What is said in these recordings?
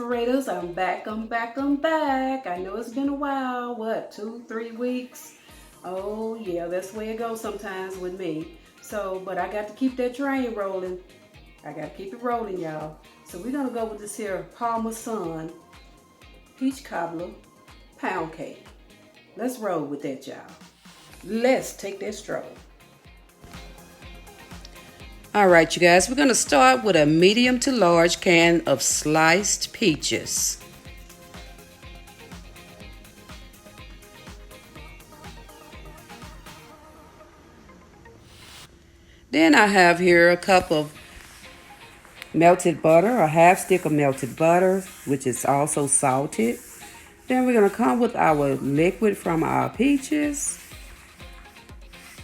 Inspirators. I'm back. I know it's been a while. What, 2, 3 weeks? Oh yeah, that's the way it goes sometimes with me. So, but I got to keep that train rolling. I got to keep it rolling, y'all. So we're going to go with this here Paul Masson Peach Cobbler Pound Cake. Let's roll with that, y'all. Let's take that stroll. All right, you guys, we're going to start with a medium to large can of sliced peaches. Then I have here a cup of melted butter, a half stick of melted butter, which is also salted. Then we're going to come with our liquid from our peaches.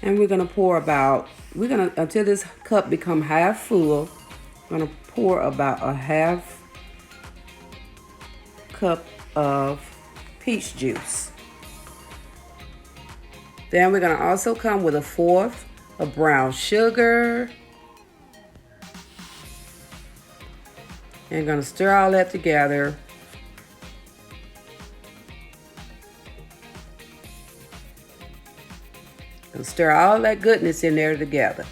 And we're going to pour until this cup become half full, I'm going to pour about a half cup of peach juice. Then we're going to also come with a fourth of brown sugar. And going to stir all that together. And stir all that goodness in there together.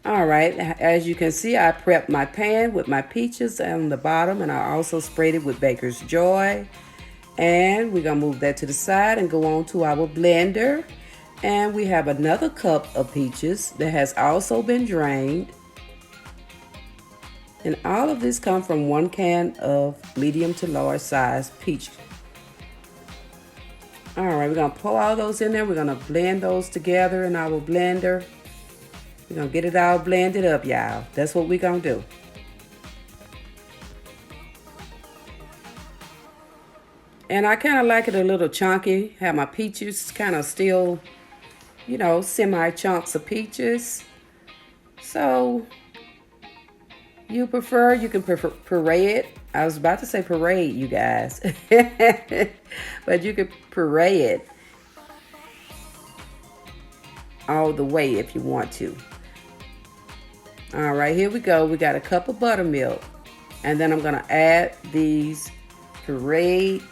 All right, as you can see, I prepped my pan with my peaches on the bottom, and I also sprayed it with Baker's Joy. And we're going to move that to the side and go on to our blender. And we have another cup of peaches that has also been drained. And all of this comes from 1 can of medium to large size peach. All right, we're going to pour all those in there. We're going to blend those together in our blender. We're going to get it all blended up, y'all. That's what we're going to do. And I kind of like it a little chunky. Have my peaches kind of still, semi-chunks of peaches. So, you can puree it. I was about to say parade, you guys. But you can puree it all the way if you want to. All right, here we go. We got a cup of buttermilk. And then I'm going to add these pureed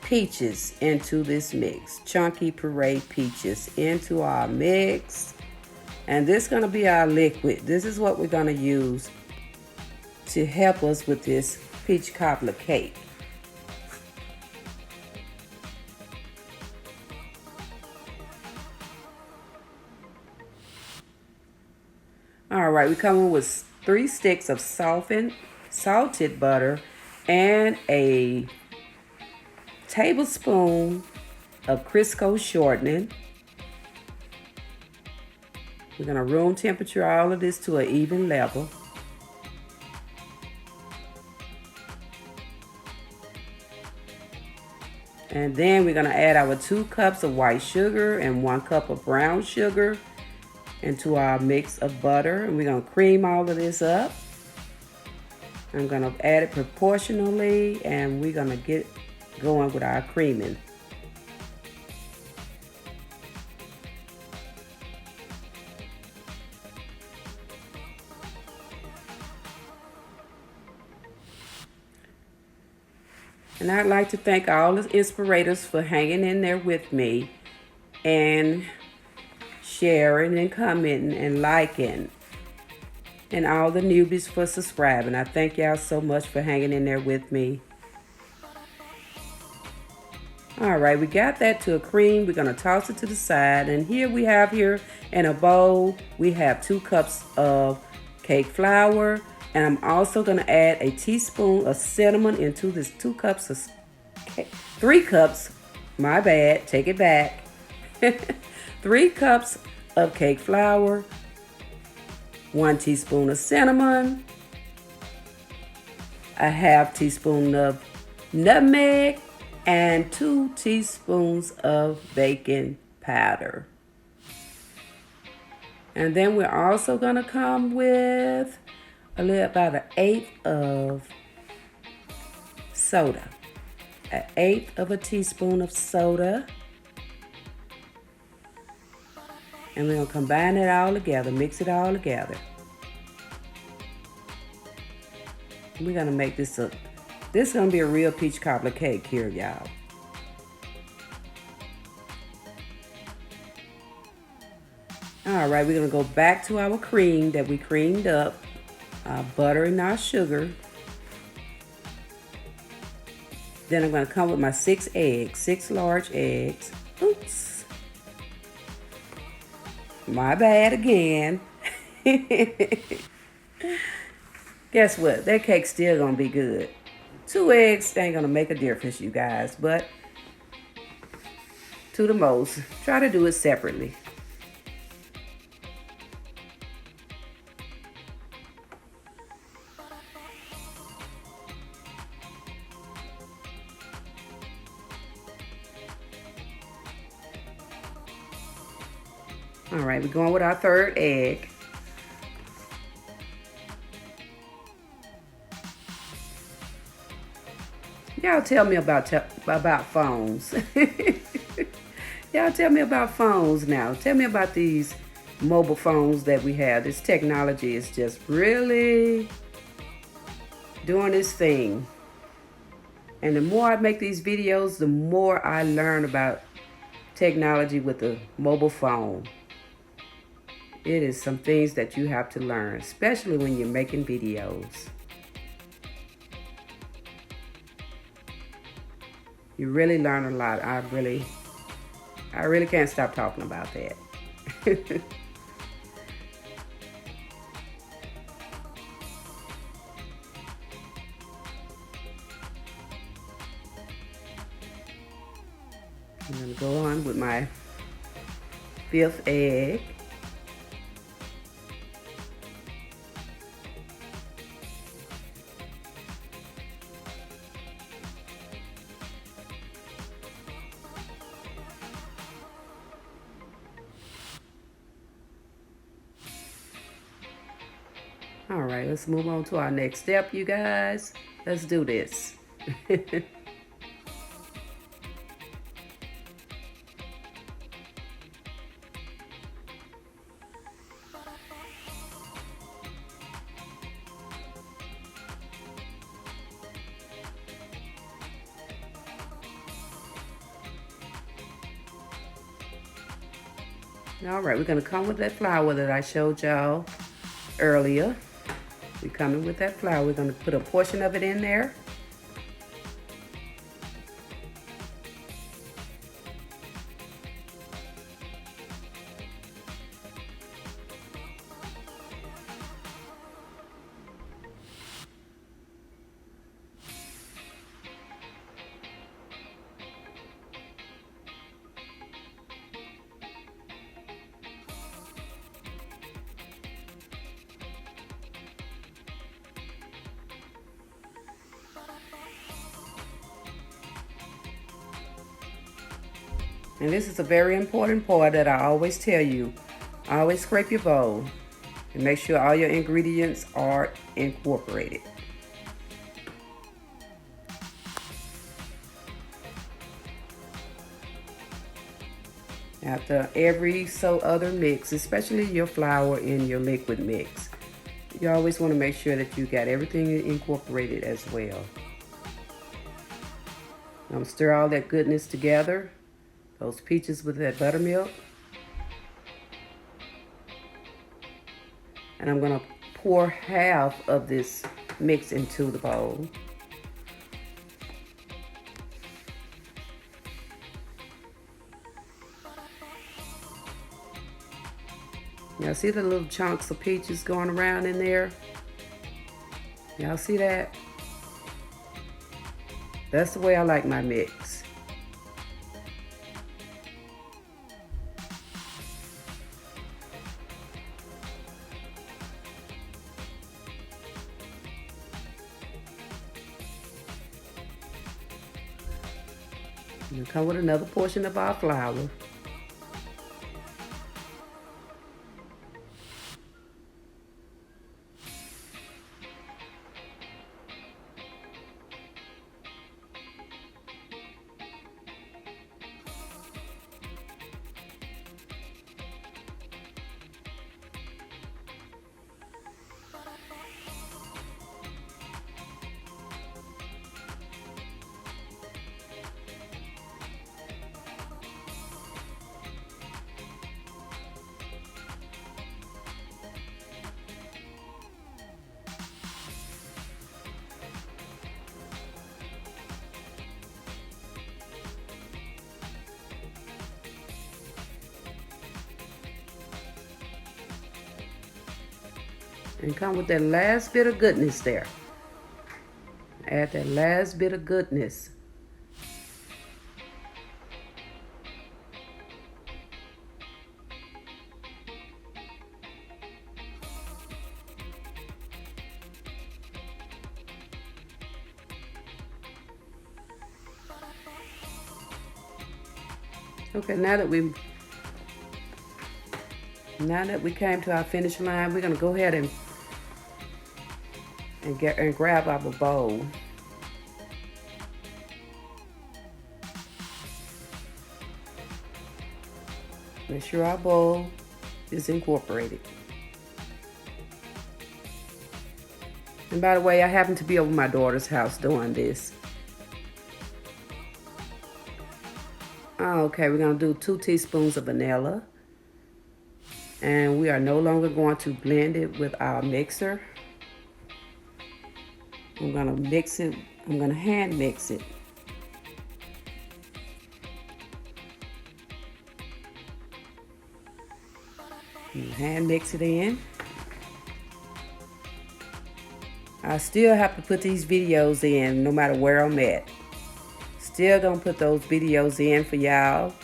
peaches into this mix. Chunky pureed peaches into our mix. And this is going to be our liquid. This is what we're going to use to help us with this peach cobbler cake. All right, we're coming with 3 sticks of salted butter and a tablespoon of Crisco shortening. We're going to room temperature all of this to an even level. And then we're going to add our 2 cups of white sugar and 1 cup of brown sugar into our mix of butter. And we're going to cream all of this up. I'm going to add it proportionally, and we're going to get going with our creaming. And I'd like to thank all the inspirators for hanging in there with me and sharing and commenting and liking, and all the newbies for subscribing. I thank y'all so much for hanging in there with me. All right, we got that to a cream. We're going to toss it to the side. And here we have in a bowl, we have 2 cups of cake flour. And I'm also going to add a teaspoon of cinnamon into this 3 cups, my bad, take it back. 3 cups of cake flour, 1 teaspoon of cinnamon, a half teaspoon of nutmeg, and 2 teaspoons of baking powder. And then we're also going to come with about 1/8 of soda. 1/8 of a teaspoon of soda. And we're going to combine it all together, mix it all together. We're going to make this is going to be a real peach cobbler cake here, y'all. All right, we're going to go back to our cream that we creamed up, butter and our sugar. Then I'm going to come with my 6 eggs, 6 large eggs. Oops. My bad again. Guess what? That cake's still going to be good. 2 eggs ain't going to make a difference, you guys, but to the most, try to do it separately. All right, we're going with our 3rd egg. Y'all tell me about phones. Y'all tell me about phones now. Tell me about these mobile phones that we have. This technology is just really doing its thing. And the more I make these videos, the more I learn about technology with the mobile phone. It is some things that you have to learn, especially when you're making videos. You really learn a lot. I really can't stop talking about that. I'm going to go on with my 5th egg. All right, let's move on to our next step, you guys. Let's do this. All right, we're gonna come with that flour that I showed y'all earlier. We're coming with that flour. We're gonna put a portion of it in there. And this is a very important part that I always tell you. Always scrape your bowl and make sure all your ingredients are incorporated. After every other mix, especially your flour and your liquid mix, you always want to make sure that you got everything incorporated as well. I'm gonna stir all that goodness together. Those peaches with that buttermilk. And I'm gonna pour half of this mix into the bowl. Y'all see the little chunks of peaches going around in there? Y'all see that? That's the way I like my mix. We'll come with another portion of our flour. And come with that last bit of goodness there. Add that last bit of goodness. Okay, now that we came to our finish line, we're gonna go ahead and grab our bowl. Make sure our bowl is incorporated. And by the way, I happen to be over my daughter's house doing this. Okay, we're gonna do 2 teaspoons of vanilla. And we are no longer going to blend it with our mixer. I'm gonna mix it, I'm gonna hand mix it. Hand mix it in. I still have to put these videos in no matter where I'm at. Still gonna put those videos in for y'all.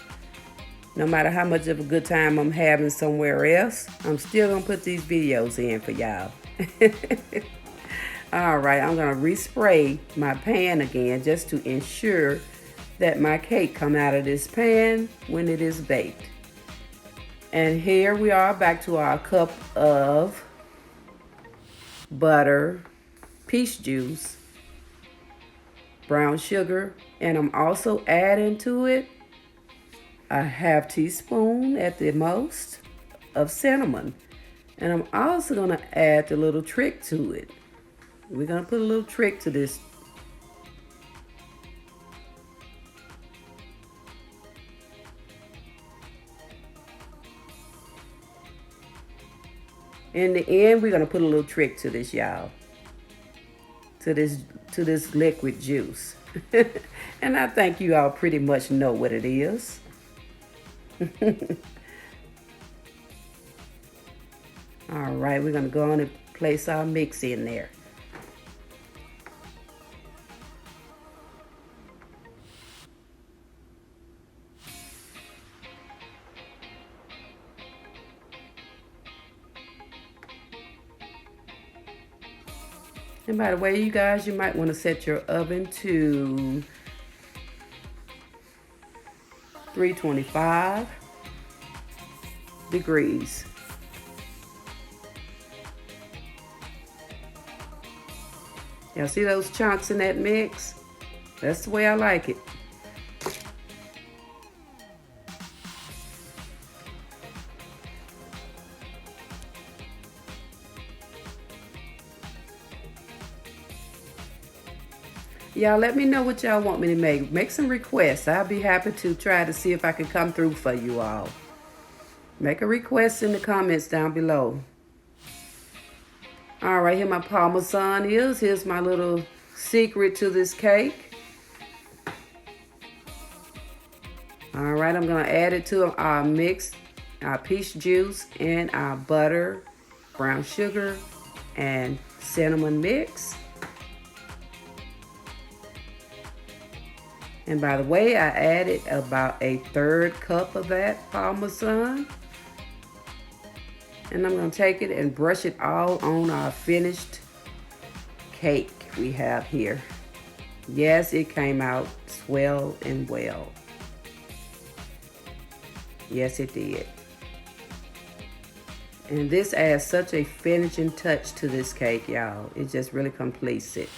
No matter how much of a good time I'm having somewhere else, I'm still gonna put these videos in for y'all. All right, I'm gonna respray my pan again just to ensure that my cake come out of this pan when it is baked. And here we are back to our cup of butter, peach juice, brown sugar, and I'm also adding to it a half teaspoon at the most of cinnamon. And I'm also gonna add the little trick to it. We're gonna put a little trick to this. In the end, we're gonna put a little trick to this, y'all. To this liquid juice. And I think you all pretty much know what it is. All right, we're gonna go on and place our mix in there. And by the way, you guys, you might want to set your oven to 325 degrees. Y'all see those chunks in that mix? That's the way I like it. Y'all let me know what y'all want me to make. Make some requests. I'll be happy to try to see if I can come through for you all. Make a request in the comments down below. All right, here my Parmesan is. Here's my little secret to this cake. All right, I'm gonna add it to our mix, our peach juice and our butter, brown sugar, and cinnamon mix. And by the way, I added about 1/3 cup of that Parmesan. And I'm gonna take it and brush it all on our finished cake we have here. Yes, it came out swell and well. Yes, it did. And this adds such a finishing touch to this cake, y'all. It just really completes it.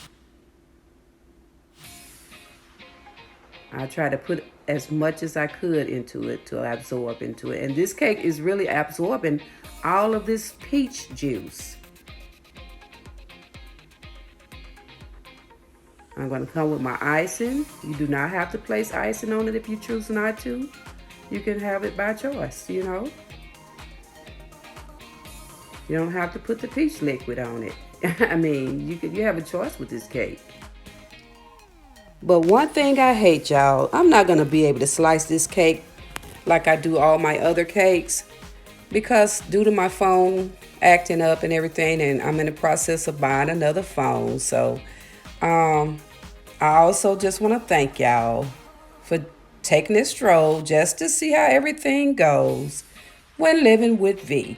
I try to put as much as I could into it to absorb into it. And this cake is really absorbing all of this peach juice. I'm going to come with my icing. You do not have to place icing on it if you choose not to. You can have it by choice, you know. You don't have to put the peach liquid on it. I mean, you have a choice with this cake. But one thing I hate, y'all, I'm not going to be able to slice this cake like I do all my other cakes because due to my phone acting up and everything, and I'm in the process of buying another phone. So I also just want to thank y'all for taking this stroll just to see how everything goes when living with V.